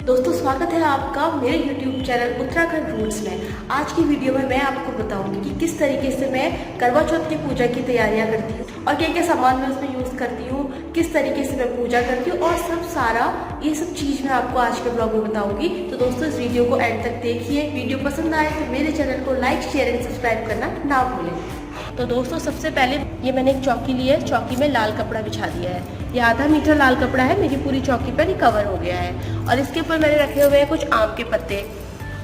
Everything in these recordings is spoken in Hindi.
दोस्तों स्वागत है आपका मेरे YouTube चैनल उत्तराखंड रूट्स में। आज की वीडियो में मैं आपको बताऊंगी कि किस तरीके से मैं करवा चौथ की पूजा की तैयारियां करती हूँ और क्या क्या सामान मैं उसमें यूज़ करती हूँ, किस तरीके से मैं पूजा करती हूँ और ये सब चीज़ मैं आपको आज के ब्लॉग में बताऊंगी। तो दोस्तों इस वीडियो को एंड तक देखिए। वीडियो पसंद आए तो मेरे चैनल को लाइक, शेयर एंड सब्सक्राइब करना ना भूलें। तो दोस्तों सबसे पहले ये मैंने एक चौकी ली है। चौकी में लाल कपड़ा बिछा दिया है। ये आधा मीटर लाल कपड़ा है, मेरी पूरी चौकी पर ही कवर हो गया है। और इसके ऊपर मैंने रखे हुए हैं कुछ आम के पत्ते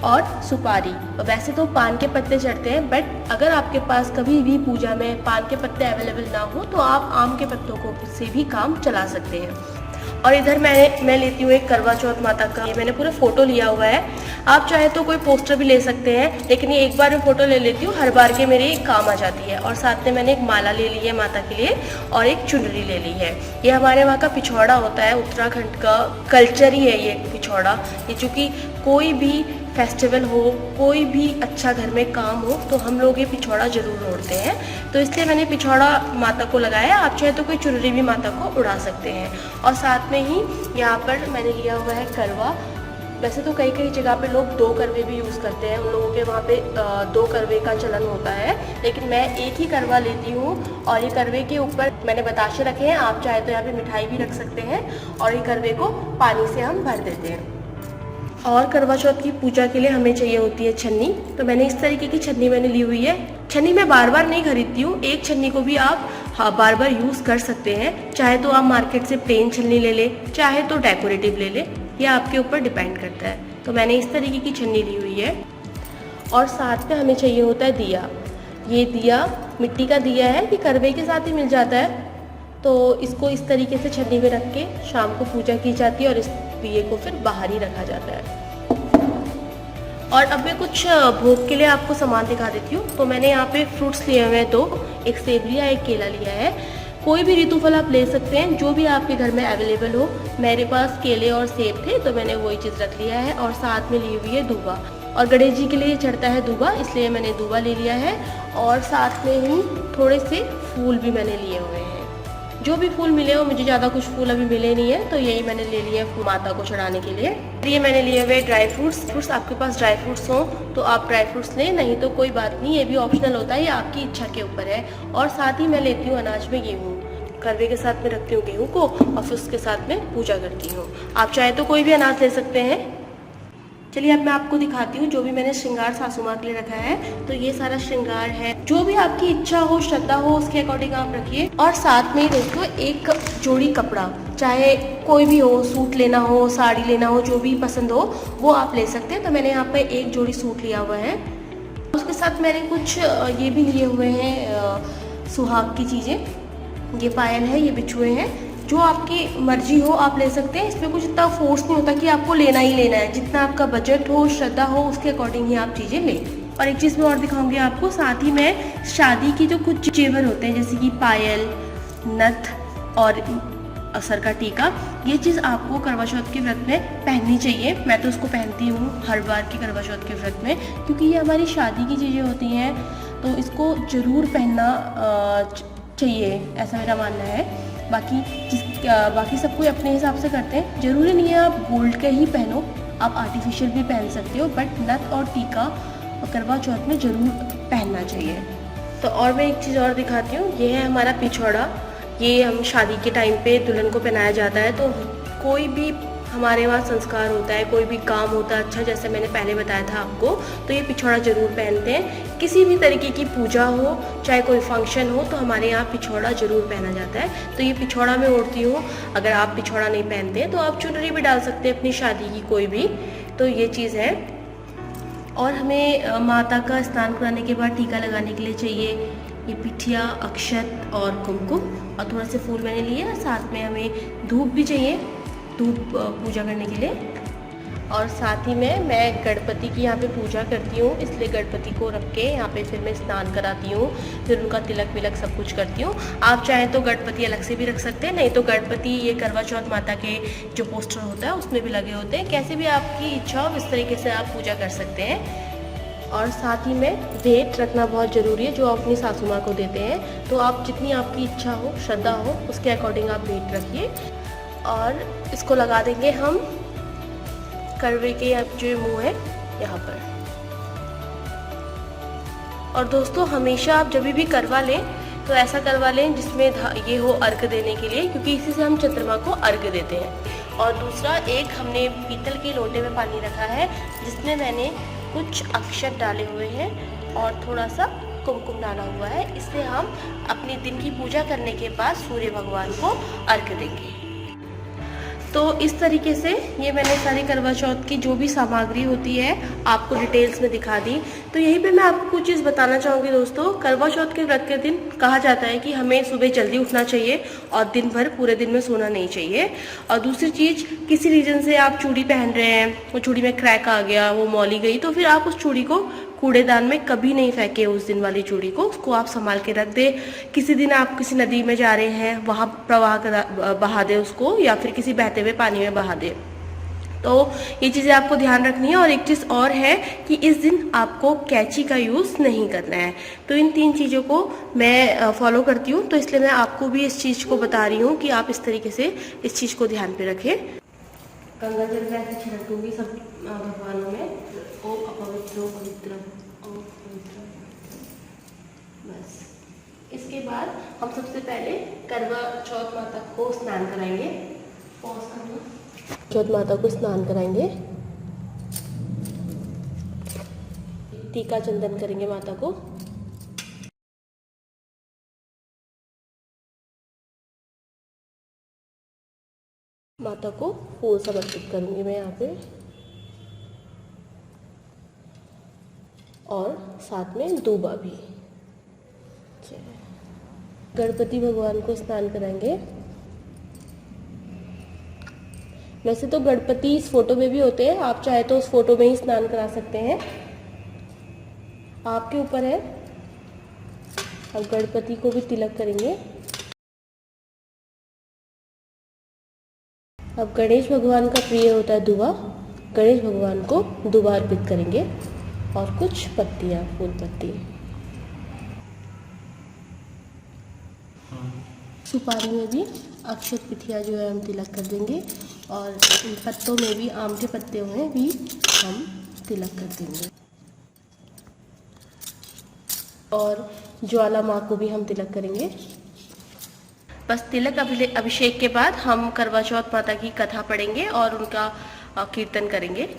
और सुपारी। वैसे तो पान के पत्ते चढ़ते हैं, बट अगर आपके पास कभी भी पूजा में पान के पत्ते अवेलेबल ना हो तो आप आम के पत्तों को से भी काम चला सकते हैं। और इधर मैं लेती हूँ एक करवा चौथ माता का, ये मैंने पूरा फोटो लिया हुआ है। आप चाहे तो कोई पोस्टर भी ले सकते हैं, लेकिन ये एक बार मैं फोटो ले लेती हूँ, हर बार के मेरे काम आ जाती है। और साथ में मैंने एक माला ले ली है माता के लिए और एक चुनरी ले ली है। ये हमारे वहाँ का पिछौड़ा होता है, उत्तराखंड का कल्चर ही है ये पिछौड़ा। ये चूँकि कोई भी फेस्टिवल हो, कोई भी अच्छा घर में काम हो तो हम लोग ये पिछौड़ा जरूर ओढ़ते हैं, तो इसलिए मैंने पिछौड़ा माता को लगाया। आप चाहे तो कोई चुनरी भी माता को उड़ा सकते हैं। और साथ में ही यहाँ पर मैंने लिया हुआ है करवा। वैसे तो कई जगह पे लोग 2 करवे भी यूज़ करते हैं, उन लोगों के वहाँ पे 2 करवे का चलन होता है, लेकिन मैं एक ही करवा लेती हूँ। और ये करवे के ऊपर मैंने बताशे रखे हैं, आप चाहे तो यहाँ पे मिठाई भी रख सकते हैं। और ये करवे को पानी से हम भर देते हैं। और करवा चौथ की पूजा के लिए हमें चाहिए होती है छन्नी। तो मैंने इस तरीके की छन्नी मैंने ली हुई है। छन्नी मैं बार बार नहीं खरीदती हूँ, एक छन्नी को भी आप बार बार यूज़ कर सकते हैं। चाहे तो आप मार्केट से प्लेन छन्नी ले ले, चाहे तो डेकोरेटिव ले ले, ये आपके ऊपर डिपेंड करता है। तो मैंने इस तरीके की छन्नी ली हुई है। और साथ में हमें चाहिए होता है दिया। ये दिया मिट्टी का दिया है, ये करवे के साथ ही मिल जाता है। तो इसको इस तरीके से छन्नी में रख के शाम को पूजा की जाती है और इस दिए को फिर बाहर ही रखा जाता है। और अब मैं कुछ भोग के लिए आपको सामान दिखा देती हूँ। तो मैंने यहाँ पे फ्रूट्स लिए हुए हैं 2, एक सेब लिया, एक केला लिया है। कोई भी ऋतु फल आप ले सकते हैं, जो भी आपके घर में अवेलेबल हो। मेरे पास केले और सेब थे तो मैंने वही चीज़ रख लिया है। और साथ में ली हुई है दूबा, और गणेश जी के लिए चढ़ता है दूबा, इसलिए मैंने दूबा ले लिया है। और साथ में ही थोड़े से फूल भी मैंने लिए हुए हैं। जो भी फूल मिले हो, मुझे ज़्यादा कुछ फूल अभी मिले नहीं है, तो यही मैंने ले लिया है माता को चढ़ाने के लिए। ये मैंने लिए हुए ड्राई फ्रूट्स। आपके पास ड्राई फ्रूट्स हो तो आप ड्राई फ्रूट्स लें, नहीं तो कोई बात नहीं, ये भी ऑप्शनल होता है, ये आपकी इच्छा के ऊपर है। और साथ ही मैं लेती हूँ अनाज में गेहूँ। करवे के साथ में रखती हूँ गेहूँ को और फिर उसके साथ में पूजा करती हूँ। आप चाहे तो कोई भी अनाज ले सकते हैं। चलिए अब मैं आपको दिखाती हूँ जो भी मैंने श्रृंगार सासू माँ के लिए रखा है। तो ये सारा श्रृंगार है, जो भी आपकी इच्छा हो, श्रद्धा हो, उसके अकॉर्डिंग आप रखिए। और साथ में दोस्तों एक जोड़ी कपड़ा, चाहे कोई भी हो, सूट लेना हो, साड़ी लेना हो, जो भी पसंद हो वो आप ले सकते हैं। तो मैंने यहाँ पे एक जोड़ी सूट लिया हुआ है। उसके साथ मैंने कुछ ये भी लिए हुए हैं सुहाग की चीज़ें। ये पायल है, ये बिछुए हैं, जो आपकी मर्जी हो आप ले सकते हैं। इसमें कुछ इतना फोर्स नहीं होता कि आपको लेना ही लेना है। जितना आपका बजट हो, श्रद्धा हो, उसके अकॉर्डिंग ही आप चीज़ें लें। और एक चीज़ मैं और दिखाऊंगी आपको, साथ ही में शादी की जो कुछ जेवर होते हैं, जैसे कि पायल, नथ और सर का टीका, ये चीज़ आपको करवा चौथ के व्रत में पहननी चाहिए। मैं तो उसको पहनती हूँ हर बार के करवा चौथ के व्रत में, क्योंकि ये हमारी शादी की चीज़ें होती हैं, तो इसको ज़रूर पहनना चाहिए, ऐसा मेरा मानना है। बाकी सब कोई अपने हिसाब से करते हैं। ज़रूरी नहीं है आप गोल्ड के ही पहनो, आप आर्टिफिशियल भी पहन सकते हो, बट नथ और टीका करवा चौथ में ज़रूर पहनना चाहिए। तो और मैं एक चीज़ और दिखाती हूँ, ये है हमारा पिछौड़ा। ये हम शादी के टाइम पे दुल्हन को पहनाया जाता है। तो कोई भी हमारे वहाँ संस्कार होता है, कोई भी काम होता है अच्छा, जैसे मैंने पहले बताया था आपको, तो ये पिछौड़ा ज़रूर पहनते हैं। किसी भी तरीके की पूजा हो, चाहे कोई फंक्शन हो, तो हमारे यहाँ पिछौड़ा ज़रूर पहना जाता है। तो ये पिछौड़ा मैं ओढ़ती हूँ। अगर आप पिछौड़ा नहीं पहनते तो आप चुनरी भी डाल सकते हैं अपनी शादी की कोई भी। तो ये चीज़ है। और हमें माता का स्नान कराने के बाद टीका लगाने के लिए चाहिए ये पिठिया, अक्षत और कुमकुम, और थोड़े से फूल मैंने लिए। साथ में हमें धूप भी चाहिए, धूप पूजा करने के लिए। और साथ ही में मैं गणपति की यहाँ पे पूजा करती हूँ, इसलिए गणपति को रख के यहाँ पे फिर मैं स्नान कराती हूँ, फिर उनका तिलक विलक सब कुछ करती हूँ। आप चाहें तो गणपति अलग से भी रख सकते हैं, नहीं तो गणपति ये करवा चौथ माता के जो पोस्टर होता है उसमें भी लगे होते हैं। कैसे भी आपकी इच्छा हो, इस तरीके से आप पूजा कर सकते हैं। और साथ ही में भेंट रखना बहुत ज़रूरी है, जो आप अपनी सासू माँ को देते हैं। तो आप जितनी आपकी इच्छा हो, श्रद्धा हो, उसके अकॉर्डिंग आप भेंट रखिए। और इसको लगा देंगे हम करवे के जो मुंह है यहाँ पर। और दोस्तों हमेशा आप जब भी करवा लें तो ऐसा करवा लें जिसमें ये हो अर्घ देने के लिए, क्योंकि इसी से हम चंद्रमा को अर्घ देते हैं। और दूसरा, एक हमने पीतल के लोटे में पानी रखा है जिसमें मैंने कुछ अक्षत डाले हुए हैं और थोड़ा सा कुमकुम डाला हुआ है। इससे हम अपने दिन की पूजा करने के बाद सूर्य भगवान को अर्घ देंगे। तो इस तरीके से ये मैंने सारी करवा चौथ की जो भी सामग्री होती है आपको डिटेल्स में दिखा दी। तो यहीं पे मैं आपको कुछ चीज़ बताना चाहूँगी दोस्तों। करवा चौथ के व्रत के दिन कहा जाता है कि हमें सुबह जल्दी उठना चाहिए और दिन भर पूरे दिन में सोना नहीं चाहिए। और दूसरी चीज़, किसी रीज़न से आप चूड़ी पहन रहे हैं, वो चूड़ी में क्रैक आ गया, वो मौली गई, तो फिर आप उस चूड़ी को कूड़ेदान में कभी नहीं फेंके। उस दिन वाली चूड़ी को, उसको आप संभाल के रख दे। किसी दिन आप किसी नदी में जा रहे हैं, वहाँ प्रवाह बहा दे उसको, या फिर किसी बहते हुए पानी में बहा दे। तो ये चीज़ें आपको ध्यान रखनी है। और एक चीज़ और है कि इस दिन आपको कैंची का यूज़ नहीं करना है। तो इन 3 चीज़ों को मैं फॉलो करती हूँ, तो इसलिए मैं आपको भी इस चीज़ को बता रही हूँ कि आप इस तरीके से इस चीज़ को ध्यान पे रखें। गंगा जल मैं ऐसे छिड़कूंगी सब भगवानों में। ओम अपवित्रो पवित्र, ओम पवित्र। बस इसके बाद हम सबसे पहले करवा चौथ माता को स्नान कराएंगे। चौथ माता को स्नान कराएंगे, टीका चंदन करेंगे माता को। माता को फूल समर्पित करूंगी मैं यहाँ पे, और साथ में दूबा भी। गणपति भगवान को स्नान कराएंगे। वैसे तो गणपति इस फोटो में भी होते हैं, आप चाहे तो उस फोटो में ही स्नान करा सकते हैं, आपके ऊपर है। अब गणपति को भी तिलक करेंगे। अब गणेश भगवान का प्रिय होता है दुआ, गणेश भगवान को दुआ अर्पित करेंगे और कुछ पत्तियाँ, फूल पत्ती। सुपारी में भी अक्षत पिथिया जो है हम तिलक कर देंगे, और इन पत्तों में भी, आम के पत्ते में भी हम तिलक कर देंगे। और ज्वाला माँ को भी हम तिलक करेंगे। बस तिलक अभिषेक के बाद हम करवा चौथ माता की कथा पढ़ेंगे और उनका कीर्तन करेंगे।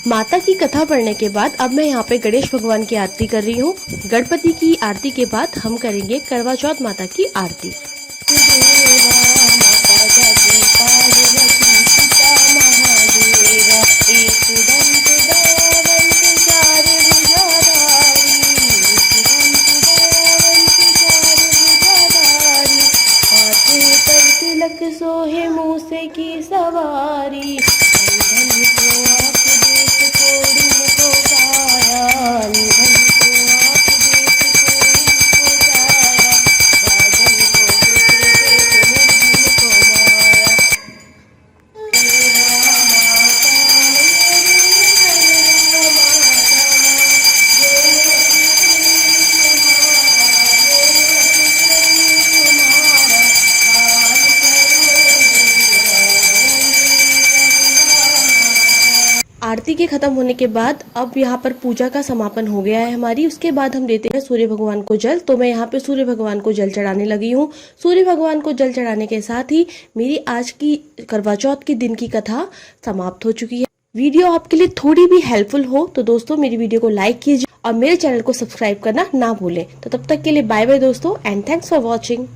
माता की कथा पढ़ने के बाद अब मैं यहाँ पे गणेश भगवान की आरती कर रही हूँ। गणपति की आरती के बाद हम करेंगे करवा चौथ माता की आरती। सोहे मूसे की सवारी, आरती के खत्म होने के बाद अब यहाँ पर पूजा का समापन हो गया है हमारी। उसके बाद हम देते हैं सूर्य भगवान को जल। तो मैं यहाँ पे सूर्य भगवान को जल चढ़ाने लगी हूँ। सूर्य भगवान को जल चढ़ाने के साथ ही मेरी आज की करवा चौथ के दिन की कथा समाप्त हो चुकी है। वीडियो आपके लिए थोड़ी भी हेल्पफुल हो तो दोस्तों मेरी वीडियो को लाइक कीजिए और मेरे चैनल को सब्सक्राइब करना ना भूलें। तो तब तक के लिए बाय बाय दोस्तों, एंड थैंक्स फॉर वॉचिंग।